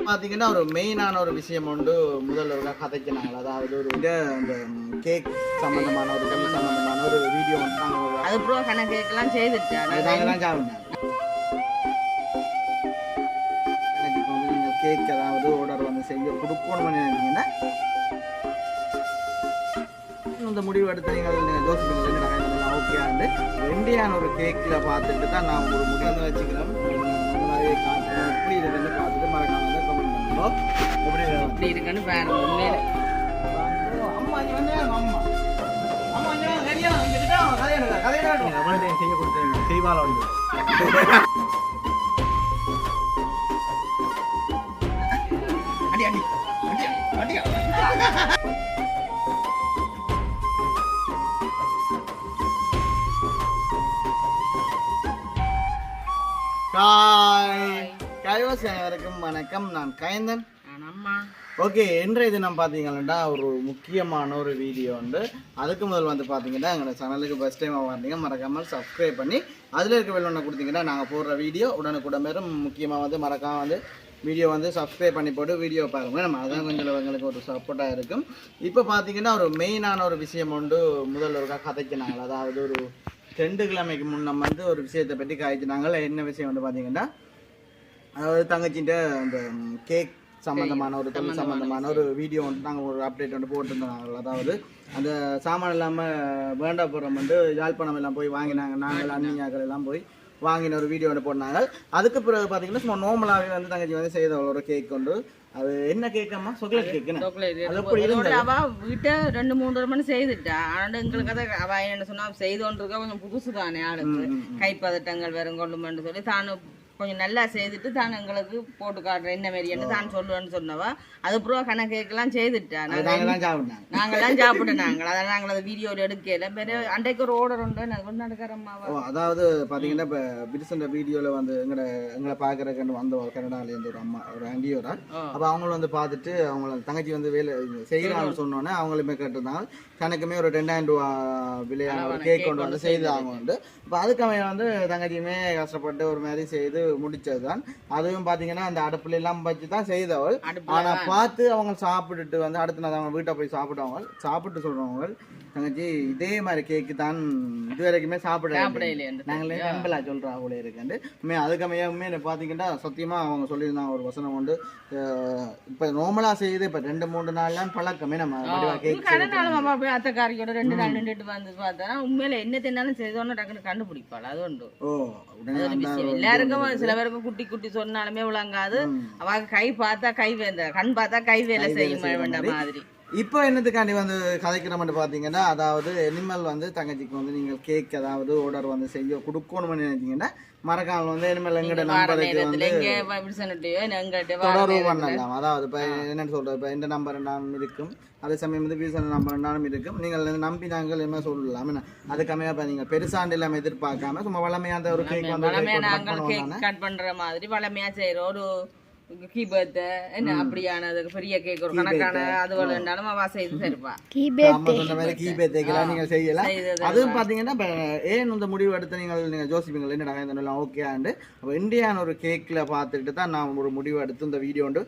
பார்த்தீங்கன்னா ஒரு மெயினான ஒரு விஷயம் உண்டு. முதல்ல ஒரு கதைக்கினாங்க, அதாவது ஒரு இந்த கேக் சம்பந்தமான ஒரு சம்பந்தமான ஒரு வீடியோ வந்து அது ப்ரோ கேக்கெல்லாம் செய்துட்டேன். நீங்கள் கேக் ஏதாவது ஆர்டர் வந்து செய்ய கொடுக்கணும்னு நினைச்சீங்கன்னா இந்த முடிவு எடுத்து நீங்கள் யோசிப்பீங்க. ஓகே ஆண்டு ரெண்டியான ஒரு கேக்கில் பார்த்துட்டு தான் நான் ஒரு முடிவு வந்து வச்சுக்கிறேன். காட்டுறோம் எப்படி இருக்குன்னு பார்த்துட்டு மறக்காம வந்து கமெண்ட் பண்ணுவோம். எப்படி இருக்குன்னு பாருங்க. அம்மா வந்து அம்மா அம்மா சரியா கதையை செய்ய கொடுத்தேன் செய்வாள வந்து அடி அடி அடி அடி அனைவருக்கும் வணக்கம். நான் கயந்தன். ஓகே, இன்றைய தினம் பார்த்தீங்கன்னா ஒரு முக்கியமான ஒரு வீடியோ உண்டு. அதுக்கு முதல் வந்து பார்த்தீங்கன்னா எங்களோட சேனலுக்கு ஃபஸ்ட் டைமாக வந்தீங்க மறக்காமல் சப்ஸ்கிரைப் பண்ணி அதில் இருக்க வெள்ள ஒன்று கொடுத்தீங்கன்னா நாங்கள் போடுற வீடியோ உடனுக்குடன் மேலும் முக்கியமாக வந்து மறக்காம வந்து வீடியோ வந்து சப்ஸ்கிரைப் பண்ணி போட்டு வீடியோ பாருங்கள். நம்ம அதான் கொஞ்சம் எங்களுக்கு ஒரு சப்போர்ட்டாக இருக்கும். இப்போ பார்த்தீங்கன்னா ஒரு மெயினான ஒரு விஷயம் உண்டு. முதல்ல ஒரு கதைக்கினாங்க, அதாவது ஒரு 2 கிழமைக்கு முன்னம் வந்து ஒரு விஷயத்தை பற்றி காய்ச்சினாங்க. என்ன விஷயம் வந்து பார்த்தீங்கன்னா, அதாவது தங்கச்சிட்ட அந்த கேக் சம்மந்தமான ஒரு தொழில் சம்மந்தமான ஒரு வீடியோ வந்து நாங்கள் ஒரு அப்டேட் வந்து போட்டுருந்தோம். அதாவது அந்த சாமான் இல்லாமல் வேண்டாபுரம் வந்து யாழ்ப்பாணம் எல்லாம் போய் வாங்கினாங்க. நாங்கள் அண்ணியாக்கள் எல்லாம் போய் வாங்கின ஒரு வீடியோ வந்து போட்டாங்க. அதுக்கு பிறகு பார்த்தீங்கன்னா சும்மா நார்மலாகவே வந்து தங்கச்சி வந்து செய்த ஒரு கேக் உண்டு. அது என்ன கேக்கம்மா? சாக்லேட் கேக்கு. வீட்டை 2-3 மணி செய்துட்டா. ஆனால் எங்களுக்கு அதை அவ என்ன சொன்னா செய்தோன்றிருக்கா கொஞ்சம் புதுசு தானே ஆளுக்கு கைப்பதட்டங்கள் வேற கொள்ளுமென்று சொல்லி தானும் கொஞ்சம் நல்லா செய்துட்டு தான் எங்களுக்கு போட்டு காட்டுறேன் என்ன மாரி என்ன தான் சொல்லுவேன்னு சொன்னவா. அது அப்புறம் கேக்கெல்லாம் செய்துட்டா. நாங்கெல்லாம் சாப்பிட்டோம். அதை நாங்கள் அதை வீடியோவில் எடுக்கல. வேற அன்றைக்கு ஒரு ஆர்டர் உண்டு நடக்கிறம்மாவா. அதாவது பார்த்தீங்கன்னா இப்போ பிடிச்ச வீடியோவில் வந்து எங்களை பார்க்குறதுக்கு வந்தவங்க கனடாலேருந்து ஒரு அம்மா ஒரு ஆண்டியோட. அப்போ அவங்களும் வந்து பார்த்துட்டு அவங்கள தங்கச்சி வந்து வேலை செய்யலாம்னு சொன்னோன்னே அவங்களுமே கேட்டிருந்தாங்க. தனக்குமே ஒரு 2000 ரூபா விலையான ஒரு கேக் கொண்டு வந்து செய்து அவங்க உண்டு. இப்போ அதுக்காக வந்து தங்கச்சியுமே கஷ்டப்பட்டு ஒரு மாதிரி செய்து முடிச்சதுதான். அதுவும் பாத்தீங்கன்னா அந்த அடுப்புல எல்லாம் வச்சு தான் செய்தவள். ஆனா பார்த்து அவங்க சாப்பிட்டுட்டு வந்து அடுத்த நாள் அவங்க வீட்டை போய் சாப்பிட்டு சொல்றவங்க தங்கச்சி இதே மாதிரி கேக்கு தான் இது வரைக்குமே சாப்பிட நாங்களே நம்பலா சொல்றோம் அவ்வளோ இருக்குண்டு. அதுக்கமையுமே பாத்தீங்கன்னா சத்தியமா அவங்க சொல்லியிருந்தாங்க ஒரு வசனம் கொண்டு. இப்ப நார்மலா செய்யுது இப்ப 2-3 நாள்லாம் பழக்கமே நம்ம அத்தைக்காரியோட 2 நாள் நின்றுட்டு வந்து பார்த்தா உண்மையில என்ன தின்னாலும் செய்தோன்னு டக்குன்னு கண்டுபிடிப்பாள். அது உண்டு. எல்லாருக்கும் சில பேருக்கு குட்டி குட்டி சொன்னாலுமே விளங்காது. அவ கை பார்த்தா கை வேந்த கண் பார்த்தா கை வேலை செய்யும் மாதிரி. இப்போ என்னத்துக்காண்டி வந்து கதைக்கிறோம்னு பார்த்தீங்கன்னா, அதாவது எனிமல் வந்து தங்கச்சிக்கு வந்து நீங்கள் கேக் ஏதாவது ஆர்டர் வந்து செய்ய கொடுக்கணும்னு நினைச்சீங்கன்னா மறக்காம வந்து எனிமல் எங்கட நம்பருக்கு வந்து தொடர்பு பண்ணலாம். அதாவது இப்போ என்னன்னு சொல்றது, இப்போ இந்த நம்பர் என்னாலும் இருக்கும், அதே சமயம் வந்து வீசன் நம்பர் என்னாலும் இருக்கும். நீங்கள் நம்பி நாங்கள் என்ன சொல்லலாம். அதுக்கமையா இப்போ நீங்கள் பெருசாண்டு இல்லாமல் எதிர்பார்க்காம சும்மா வளமையான ஒரு கேக் வந்து கட் பண்ற மாதிரி வளமையா செய்யற ஒரு கீபேர்த்து என்ன அப்படியானது பெரிய கேக் ஒரு கணக்கான அது வேண்டாலும் அவ செய்து தருப்பா. நீங்க செய்யலாம். அதுவும் பாத்தீங்கன்னா ஏன் இந்த முடிவு எடுத்து நீங்க யோசிப்பீங்க என்னடா ஓகே ஆண்டு இந்தியான ஒரு கேக்ல பார்த்துட்டு தான் நான் ஒரு முடிவு எடுத்து இந்த வீடியோ வந்து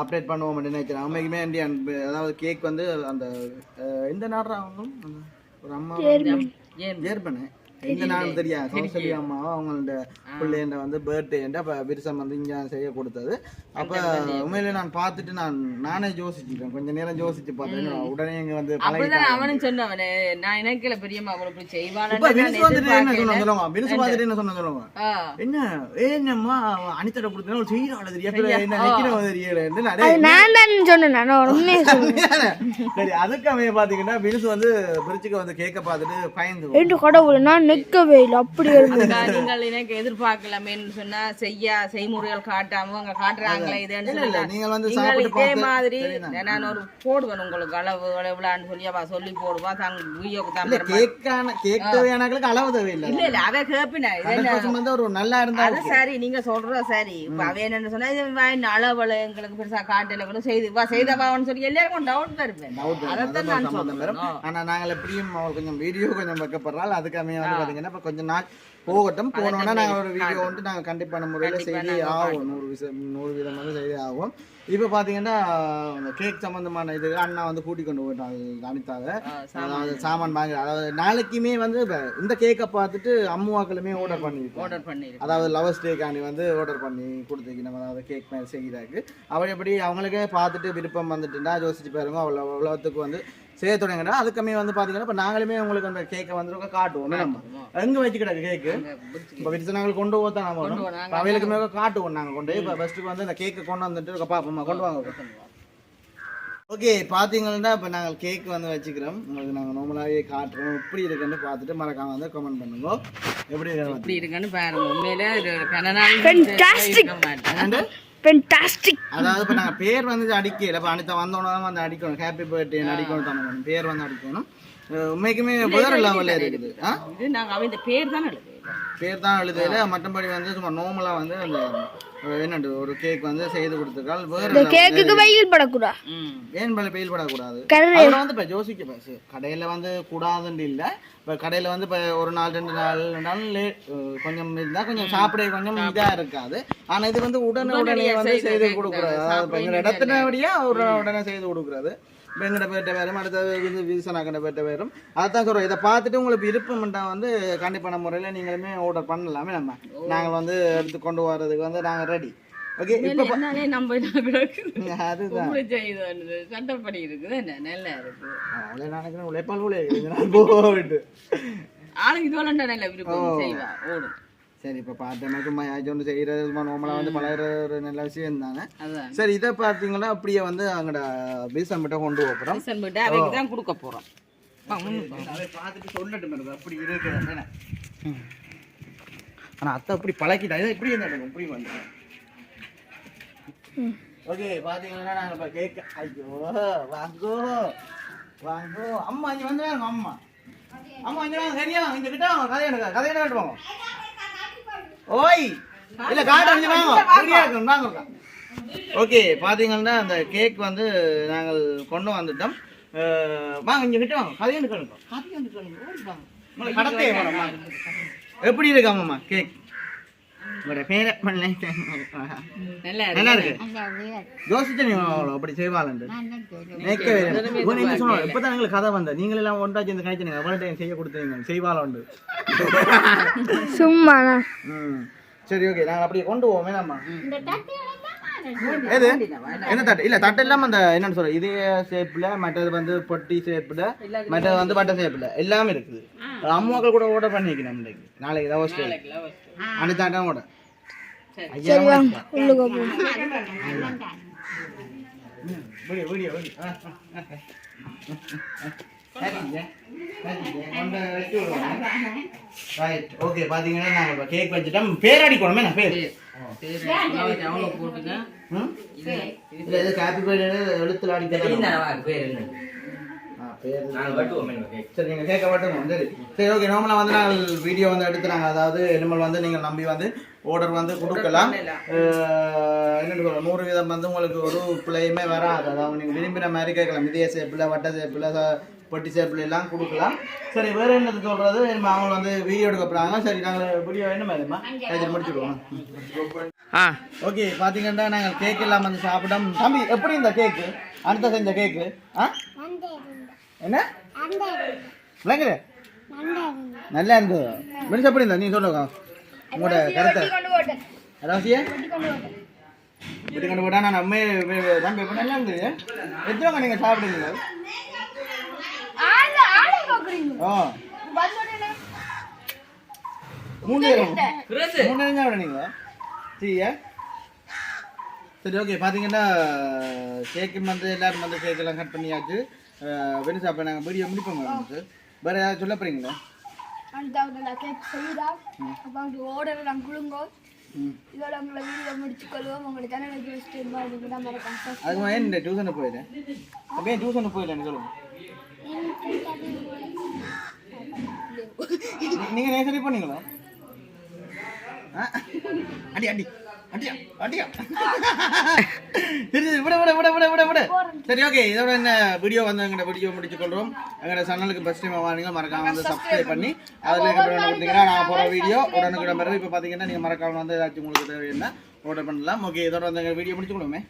அப்டேட் பண்ணுவோம் நினைக்கிறேன். உண்மைக்குமே இந்தியன் அதாவது கேக் வந்து அந்த எந்த நாடுறாங்க ஒரு அம்மா ஜெர்மனி இந்த நாள் தெரியாது கௌசல்யா அம்மாவோ அவங்களோட பிள்ளைண்ட வந்து பர்த்டே அப்போ விருசம் வந்து இங்கே செய்ய கொடுத்தது. அப்போ உண்மையிலே நான் பார்த்துட்டு நானே யோசிச்சுட்டேன். கொஞ்சம் நேரம் யோசிச்சு பார்த்தேன். உடனே இங்கே வந்து அவனும் சொன்னவனே நான் நினைக்கல பெரியம்மா அவளை செய்வாள். விருசு பார்த்துட்டு என்ன சொன்ன சொல்லுவாங்க என்ன ஏன்னம்மா அனித்தட கொடுத்தா செய்யறாள் தெரியல என்ன நிற்கிறவங்க தெரியல. சரி, அதுக்காக பாத்தீங்கன்னா விருசு வந்து பிரிச்சுக்க வந்து கேட்க பார்த்துட்டு பயந்து நிற்கவே இல்லை. அப்படி நீங்கள் எனக்கு எதிர்பார்க்கலாமேன்னு சொன்னா செய்முறைகள் காட்டாம அவங்க காட்டுறாங்களே இதுன்னு இதே மாதிரி நான் ஒரு போடுவேன் உங்களுக்கு அளவு எவ்வளவுன்னு சொல்லி அவ சொல்லி போடுவா அளவு தேவையில்லை. இல்ல இல்ல அவ கேப்பினா ஒரு நல்லா இருந்தா அது சரி நீங்க சொல்ற சரி. இப்ப அவ என்னன்னு சொன்னா அளவுல எங்களுக்கு பெருசா காட்டல கூட செய்தவான்னு சொல்லி எல்லாருக்கும் டவுட் வருவேன். அதைத்தான் நான் சொல்றேன். ஆனா நாங்கள் எப்படியும் கொஞ்சம் வீடியோ கொஞ்சம் வைக்கப்படுறாள் அதுக்காக பார்த்தீங்கன்னா இப்போ கொஞ்சம் நாள் போகட்டும். போனோன்னா நாங்கள் ஒரு வீடியோ வந்து நாங்கள் கண்டிப்பான முறையில் செய்தி ஆகும், 100% வந்து செய்தி ஆகும். இப்போ பார்த்தீங்கன்னா இந்த கேக் சம்மந்தமான இது அண்ணா வந்து கூட்டி கொண்டு போயிட்டாங்க அனிதாவை. அதாவது சாமான் வாங்கி, அதாவது நாளைக்குமே வந்து இந்த கேக்கை பார்த்துட்டு அம்முவாக்களுமே ஆர்டர் பண்ணி, அதாவது லவர்ஸ் டேக்காண்டி வந்து ஆர்டர் பண்ணி கொடுத்துக்கணும். அதாவது கேக் மேலே செய்கிறாக்கு அவள் எப்படி அவங்களுக்கே பார்த்துட்டு விருப்பம் வந்துட்டுன்னா யோசிச்சு பாருங்க. அவ்வளோத்துக்கு வந்து செய்ய தொடங்கினா அதுக்குமே வந்து பார்த்தீங்கன்னா இப்போ நாங்களுமே உங்களுக்கு அந்த கேக்கை வந்து காட்டுவோம். நம்ம எங்கே வச்சு கிடக்கு கேக்கு இப்போ விரிச்சு நாங்கள் கொண்டு போத்தான் நம்ம அவைகளுக்குமே காட்டுவோம். நாங்கள் கொண்டு இப்போ ஃபஸ்ட்டுக்கு வந்து அந்த கேக்கை கொண்டு வந்துட்டு பார்ப்போம், கொண்டு வாங்க. ஓகே, பார்த்தீங்கன்னா இப்போ நாங்கள் கேக் வந்து வச்சுக்கிறோம். உங்களுக்கு நாங்கள் நார்மலாகவே காட்டுறோம். எப்படி இருக்குன்னு பார்த்துட்டு மறக்காம வந்து கமெண்ட் பண்ணுங்க. எப்படி இருக்குன்னு பாருங்க. உண்மையிலே அதாவது இப்போ நாங்கள் பேர் வந்து அடிக்கல. இப்போ அனிதா வந்தோன்னா வந்து அடிக்கணும், ஹாப்பி பர்த்டே அடிக்கணும் தான் பேர் வந்து அடிக்கணும். உண்மைக்குமே வேற லெவலில் இருக்குது. பேர் தான் எழுதுல. மற்றபடி வந்து சும்மா நார்மலாக வந்து அந்த என்னண்டு ஒரு கேக் வந்து செய்து கொடுத்துருக்காள். வேற கேக்குக்கு வெயில் படக்கூடாது. ஏன் வெயில் படக்கூடாது வந்து இப்போ யோசிக்க கடையில் வந்து கூடாதுன்னு இல்லை. இப்போ கடையில் வந்து இப்போ ஒரு நாள் 2 நாள் கொஞ்சம் இருந்தால் கொஞ்சம் சாப்பிட கொஞ்சம் இதாக இருக்காது. ஆனால் இது வந்து உடனே வந்து செய்து கொடுக்குறது. அதாவது இப்போ எங்கள் இடத்துனபடியா உடனே செய்து கொடுக்குறது. இப்போ எங்கிட்ட பேர்ட்ட வேறும் அடுத்தது இது வீசனாக்கிட்ட பேர்ட்ட வேறும். அதுதான் சொல்கிறோம். இதை பார்த்துட்டு உங்களுக்கு விருப்பம்ட்டா வந்து கண்டிப்பான முறையில் நீங்களுமே ஆர்டர் பண்ணலாமே. நாங்கள் வந்து எடுத்து கொண்டு வர்றதுக்கு வந்து நாங்கள் ரெடி. ஓகே, இப்போ அதுதான் சட்டப்படி இருக்குது. என்ன நல்லா இருக்குது. அவ்வளோ நினைக்கிறேன் உழைப்பால் போயிட்டு நல்ல விருப்பம் செய்வா ஓடும். சரி, இப்போ பார்த்தோன்னா சும்மா யாச்சும் ஒன்று செய்கிறது நார்மலாக வந்து பழகிற ஒரு நல்ல விஷயம் இருந்தாங்க. சரி, இதை பார்த்தீங்கன்னா அப்படியே வந்து அங்கட பீசன் மட்டும் கொண்டு போகிறோம். அவைக்கு தான் கொடுக்க போகிறோம். அதை பார்த்துட்டு சொல்லட்டும் அப்படி இருக்கிறேன். ஆனால் அத்தை அப்படி பழக்கிட்டா இதை இப்படி இருந்தாங்க இப்படி வந்துடுறேன். ஓகே, பார்த்தீங்கன்னா நாங்கள் இப்போ கேட்க ஐயோ வாங்கோ வாங்கோ அம்மா இங்கே வந்துடுறாங்க. அம்மா இங்கே வாங்க, சரியா வாங்க, இங்கே கிட்ட வாங்க, கதையை காட்டுவாங்க. ஓய் இல்லை காட்டு வாங்க ரெடியாக இருக்கணும் வாங்க. ஓகே, பார்த்தீங்கன்னா அந்த கேக் வந்து நாங்கள் கொண்டு வந்துட்டோம். வாங்க இங்கே கிட்ட வாங்க, கதையை எடுக்கணும். ஓடி வாங்க கடத்தே வாங்க. எப்படி இருக்கு அம்மா கேக்? உங்களோட பேரை நல்லா இருக்கு. யோசிச்சு நீ அப்படி செய்வாள் இப்பதான் எங்களுக்கு கதை வந்த நீங்கள் எல்லாம் ஒன்றா சேர்ந்து காய்ச்சினீங்க. அவ்வளோ செய்ய கொடுத்தீங்க செய்வாள் உண்டு சும்மா. சரி, ஓகே, நாங்கள் அப்படியே கொண்டு போவோமே. நம்ம எது என்ன தட்டு இல்லை தட்டு இல்லாமல் அந்த என்னன்னு சொல்ற இதே ஷேப்பில், மற்றது வந்து பொட்டி ஷேப்பில், மற்றது வந்து பட்டை ஷேப்பில் எல்லாமே இருக்குது. அம்மாக்கள் கூட ஆர்டர் பண்ணிக்கணும் இன்னைக்கு நாளைக்கு தான் அனுத்தாட்டம் கூட. ஓகே, பாத்தீங்கன்னா நாங்க கேக் வச்சுட்டோம். பேர் அடிக்கணுமே. நான் பேர் ஹாப்பி பர்த்டே எழுத்துல அடிக்க சரி, நீங்கள் கேட்க மாட்டோம். சரி, ஓகே, நார்மலாக வந்து நாங்கள் வீடியோ வந்து எடுத்துறாங்க. அதாவது இனிமேல் வந்து நீங்கள் நம்பி வந்து ஆர்டர் வந்து கொடுக்கலாம். என்னென்னு சொல்ல 100% வந்து உங்களுக்கு ஒரு பிள்ளையுமே வராது. அதாவது நீங்கள் விரும்பின மாதிரி கேட்கலாம். இதே ஷேப்பில், வட்ட ஷேப்பில், பொட்டி ஷேப்பில் எல்லாம் கொடுக்கலாம். சரி, வேறு என்னது சொல்கிறது? அவங்க வந்து வீடியோ எடுக்க போகிறாங்க. சரி, நாங்கள் வீடியோ என்ன மாதிரிமா முடிச்சுடுவோம். ஓகே, பார்த்தீங்கன்னா நாங்கள் கேக் எல்லாம் வந்து சாப்பிட்டோம். தம்பி, எப்படி இந்த கேக்கு அடுத்த செஞ்ச கேக்கு என்ன விளங்குற நல்லா இருந்தது. மினிஸ் எப்படி இருந்தா நீ சொல்லுங்க உங்களோட கருத்தை. ரசியா வீட்டு கொண்டு போட்டா நான் நம்ம தம்பி எப்படி நல்லா இருந்தது. எத்தனை நீங்கள் சாப்பிடுவீங்க? மூணு சாப்பிடுறீங்களா? சரியா, சரி, ஓகே. பார்த்தீங்கன்னா கேக்கு வந்து எல்லாரும் வந்து கேக்கெல்லாம் கட் பண்ணியாச்சு. வெனி சாப்பிட நாங்கள் வீடியோ முடிப்போங்க. வந்து வேறு ஏதாவது சொல்ல போகிறீங்களா? அதுக்கு ஏன் இந்த டியூஷனுக்கு போயிடுறேன். அப்படியே டியூஷனுக்கு போயிடலன்னு சொல்லுங்க. நீங்கள் நேசரி பண்ணீங்களா? அடி அடி அடியா அடியா விட விட விட விட விட விட சரி ஓகே இதோட என்ன வீடியோ வந்து எங்களோட வீடியோ முடிச்சுக்கொள்றோம் எங்களோட சேனலுக்கு ஃபர்ஸ்ட் டைம் வாங்க மறக்காம வந்து சப்ஸ்கிரைப் பண்ணி அதில் கொடுத்தீங்கன்னா நான் போகிற வீடியோ உடனுக்குடன் பிறகு இப்போ பார்த்தீங்கன்னா நீங்கள் மறக்காம வந்து ஏதாச்சும் உங்களுக்கு தேவையான ஆர்டர் பண்ணலாம் ஓகே இதோட வந்து எங்கள் வீடியோ முடிச்சுக்கொள்ளுமே